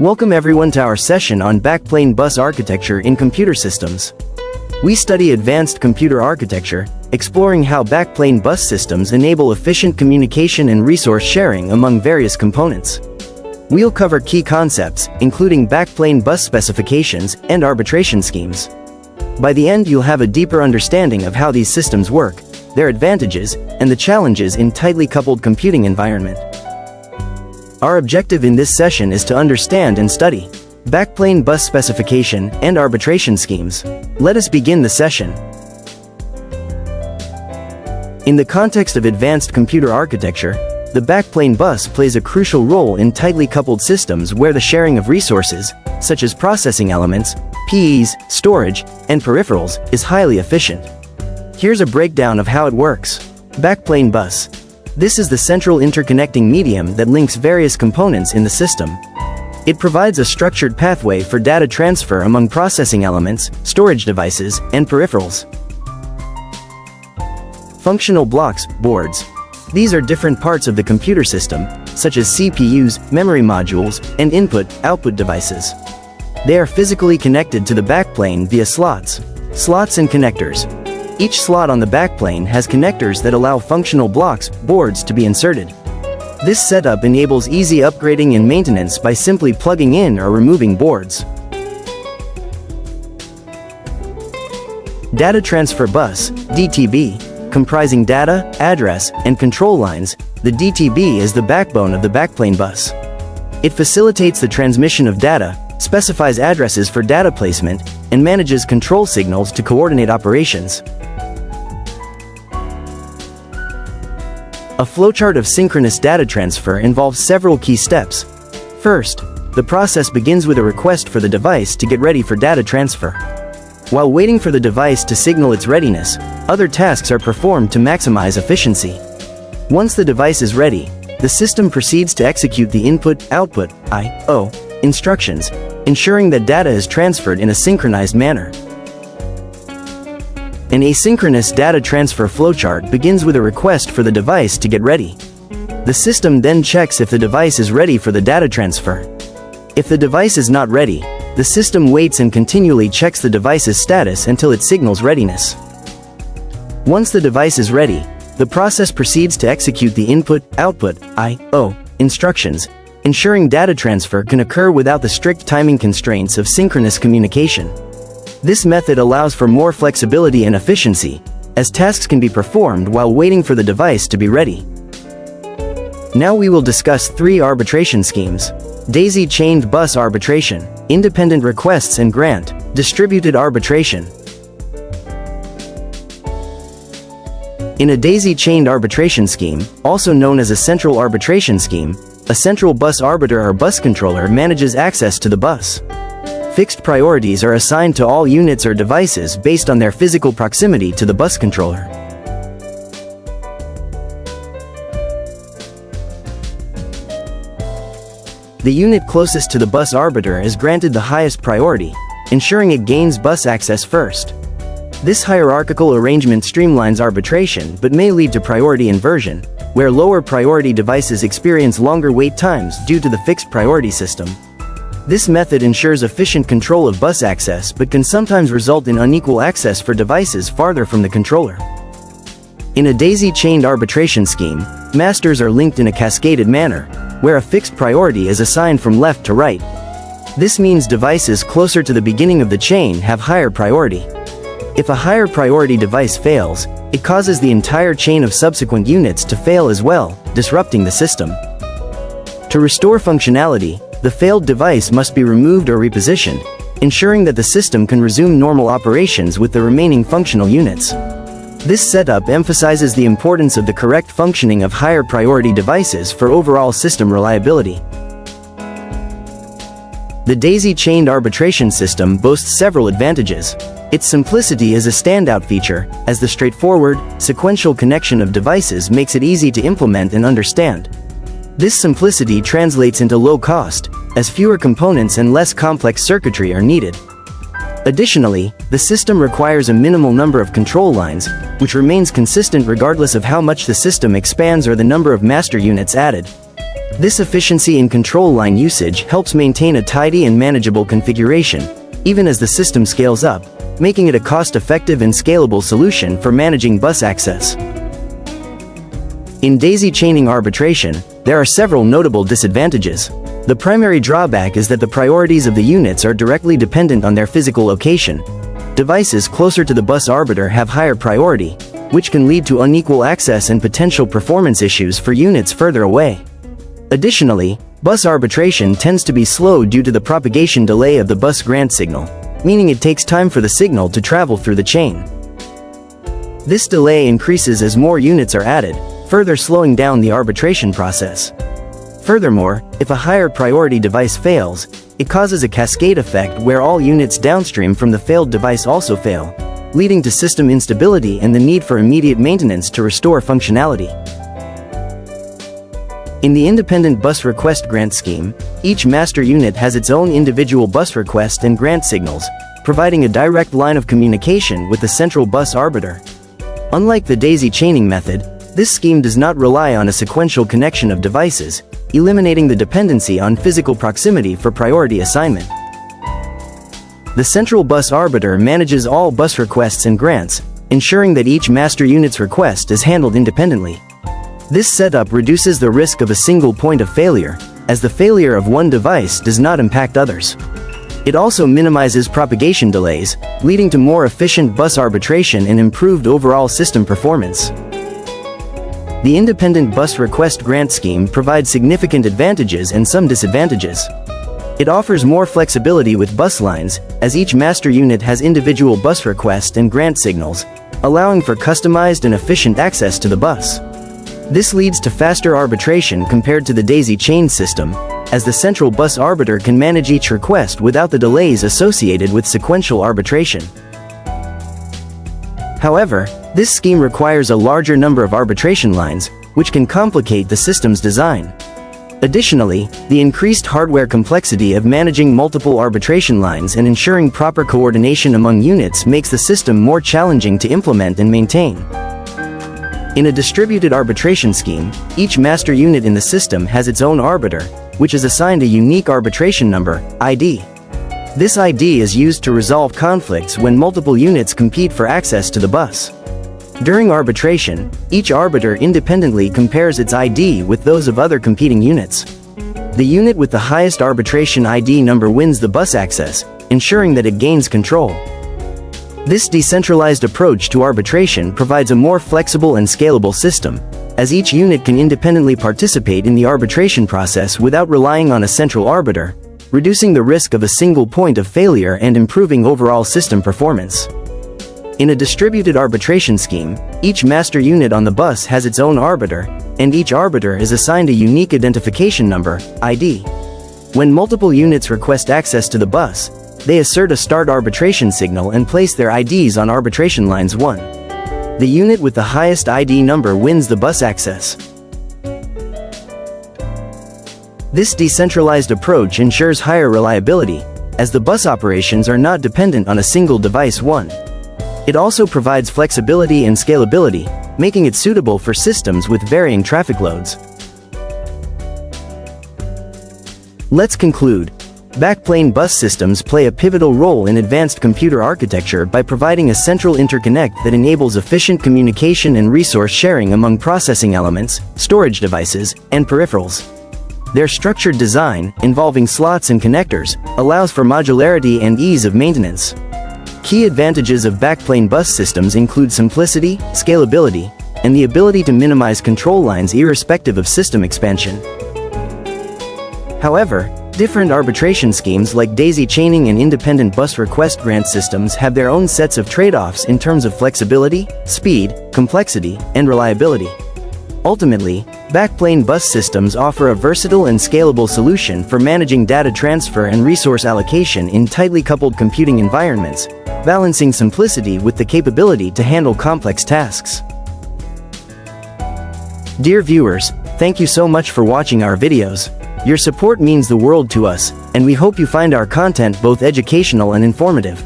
Welcome everyone to our session on Backplane Bus Architecture in Computer Systems. We study advanced computer architecture, exploring how backplane bus systems enable efficient communication and resource sharing among various components. We'll cover key concepts, including backplane bus specifications and arbitration schemes. By the end, you'll have a deeper understanding of how these systems work, their advantages, and the challenges in tightly coupled computing environment. Our objective in this session is to understand and study backplane bus specification and arbitration schemes. Let us begin the session. In the context of advanced computer architecture, the backplane bus plays a crucial role in tightly coupled systems where the sharing of resources, such as processing elements, PEs, storage, and peripherals, is highly efficient. Here's a breakdown of how it works. Backplane bus. This is the central interconnecting medium that links various components in the system. It provides a structured pathway for data transfer among processing elements, storage devices, and peripherals. Functional blocks, boards. These are different parts of the computer system, such as CPUs, memory modules, and input-output devices. They are physically connected to the backplane via slots and connectors. Each slot on the backplane has connectors that allow functional blocks, boards, to be inserted. This setup enables easy upgrading and maintenance by simply plugging in or removing boards. Data Transfer Bus, DTB, comprising data, address, and control lines. The DTB is the backbone of the backplane bus. It facilitates the transmission of data, specifies addresses for data placement, and manages control signals to coordinate operations. A flowchart of synchronous data transfer involves several key steps. First, the process begins with a request for the device to get ready for data transfer. While waiting for the device to signal its readiness, other tasks are performed to maximize efficiency. Once the device is ready, the system proceeds to execute the input-output (I/O) instructions, ensuring that data is transferred in a synchronized manner. An asynchronous data transfer flowchart begins with a request for the device to get ready. The system then checks if the device is ready for the data transfer. If the device is not ready, the system waits and continually checks the device's status until it signals readiness. Once the device is ready, the process proceeds to execute the input-output (I/O) instructions, ensuring data transfer can occur without the strict timing constraints of synchronous communication. This method allows for more flexibility and efficiency, as tasks can be performed while waiting for the device to be ready. Now we will discuss three arbitration schemes: daisy-chained bus arbitration, independent requests and grant, distributed arbitration. In a daisy-chained arbitration scheme, also known as a central arbitration scheme, a central bus arbiter or bus controller manages access to the bus. Fixed priorities are assigned to all units or devices based on their physical proximity to the bus controller. The unit closest to the bus arbiter is granted the highest priority, ensuring it gains bus access first. This hierarchical arrangement streamlines arbitration but may lead to priority inversion, where lower priority devices experience longer wait times due to the fixed priority system. This method ensures efficient control of bus access but can sometimes result in unequal access for devices farther from the controller. In a daisy-chained arbitration scheme, masters are linked in a cascaded manner, where a fixed priority is assigned from left to right. This means devices closer to the beginning of the chain have higher priority. If a higher priority device fails, it causes the entire chain of subsequent units to fail as well, disrupting the system. To restore functionality, the failed device must be removed or repositioned, ensuring that the system can resume normal operations with the remaining functional units. This setup emphasizes the importance of the correct functioning of higher priority devices for overall system reliability. The daisy-chained arbitration system boasts several advantages. Its simplicity is a standout feature, as the straightforward, sequential connection of devices makes it easy to implement and understand. This simplicity translates into low cost, as fewer components and less complex circuitry are needed. Additionally, the system requires a minimal number of control lines, which remains consistent regardless of how much the system expands or the number of master units added. This efficiency in control line usage helps maintain a tidy and manageable configuration, even as the system scales up, making it a cost-effective and scalable solution for managing bus access. In daisy chaining arbitration, there are several notable disadvantages. The primary drawback is that the priorities of the units are directly dependent on their physical location. Devices closer to the bus arbiter have higher priority, which can lead to unequal access and potential performance issues for units further away. Additionally, bus arbitration tends to be slow due to the propagation delay of the bus grant signal, meaning it takes time for the signal to travel through the chain. This delay increases as more units are added, further slowing down the arbitration process. Furthermore, if a higher priority device fails, it causes a cascade effect where all units downstream from the failed device also fail, leading to system instability and the need for immediate maintenance to restore functionality. In the independent bus request grant scheme, each master unit has its own individual bus request and grant signals, providing a direct line of communication with the central bus arbiter. Unlike the daisy chaining method, this scheme does not rely on a sequential connection of devices, eliminating the dependency on physical proximity for priority assignment. The central bus arbiter manages all bus requests and grants, ensuring that each master unit's request is handled independently. This setup reduces the risk of a single point of failure, as the failure of one device does not impact others. It also minimizes propagation delays, leading to more efficient bus arbitration and improved overall system performance. The independent bus request grant scheme provides significant advantages and some disadvantages. It offers more flexibility with bus lines, as each master unit has individual bus request and grant signals, allowing for customized and efficient access to the bus. This leads to faster arbitration compared to the daisy chain system, as the central bus arbiter can manage each request without the delays associated with sequential arbitration. However, this scheme requires a larger number of arbitration lines, which can complicate the system's design. Additionally, the increased hardware complexity of managing multiple arbitration lines and ensuring proper coordination among units makes the system more challenging to implement and maintain. In a distributed arbitration scheme, each master unit in the system has its own arbiter, which is assigned a unique arbitration number, ID. This ID is used to resolve conflicts when multiple units compete for access to the bus. During arbitration, each arbiter independently compares its ID with those of other competing units. The unit with the highest arbitration ID number wins the bus access, ensuring that it gains control. This decentralized approach to arbitration provides a more flexible and scalable system, as each unit can independently participate in the arbitration process without relying on a central arbiter, reducing the risk of a single point of failure and improving overall system performance. In a distributed arbitration scheme, each master unit on the bus has its own arbiter, and each arbiter is assigned a unique identification number, ID. When multiple units request access to the bus, they assert a start arbitration signal and place their IDs on arbitration lines 1. The unit with the highest ID number wins the bus access. This decentralized approach ensures higher reliability, as the bus operations are not dependent on a single device 1. It also provides flexibility and scalability, making it suitable for systems with varying traffic loads. Let's conclude. Backplane bus systems play a pivotal role in advanced computer architecture by providing a central interconnect that enables efficient communication and resource sharing among processing elements, storage devices, and peripherals. Their structured design, involving slots and connectors, allows for modularity and ease of maintenance. Key advantages of backplane bus systems include simplicity, scalability, and the ability to minimize control lines irrespective of system expansion. However, different arbitration schemes like daisy chaining and independent bus request grant systems have their own sets of trade-offs in terms of flexibility, speed, complexity, and reliability. Ultimately, backplane bus systems offer a versatile and scalable solution for managing data transfer and resource allocation in tightly coupled computing environments, balancing simplicity with the capability to handle complex tasks. Dear viewers, thank you so much for watching our videos. Your support means the world to us, and we hope you find our content both educational and informative.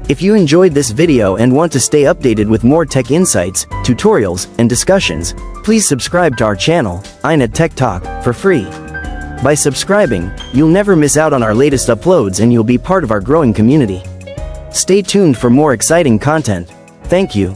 If you enjoyed this video and want to stay updated with more tech insights, tutorials, and discussions, please subscribe to our channel, iNet Tech Talk, for free. By subscribing, you'll never miss out on our latest uploads and you'll be part of our growing community. Stay tuned for more exciting content. Thank you.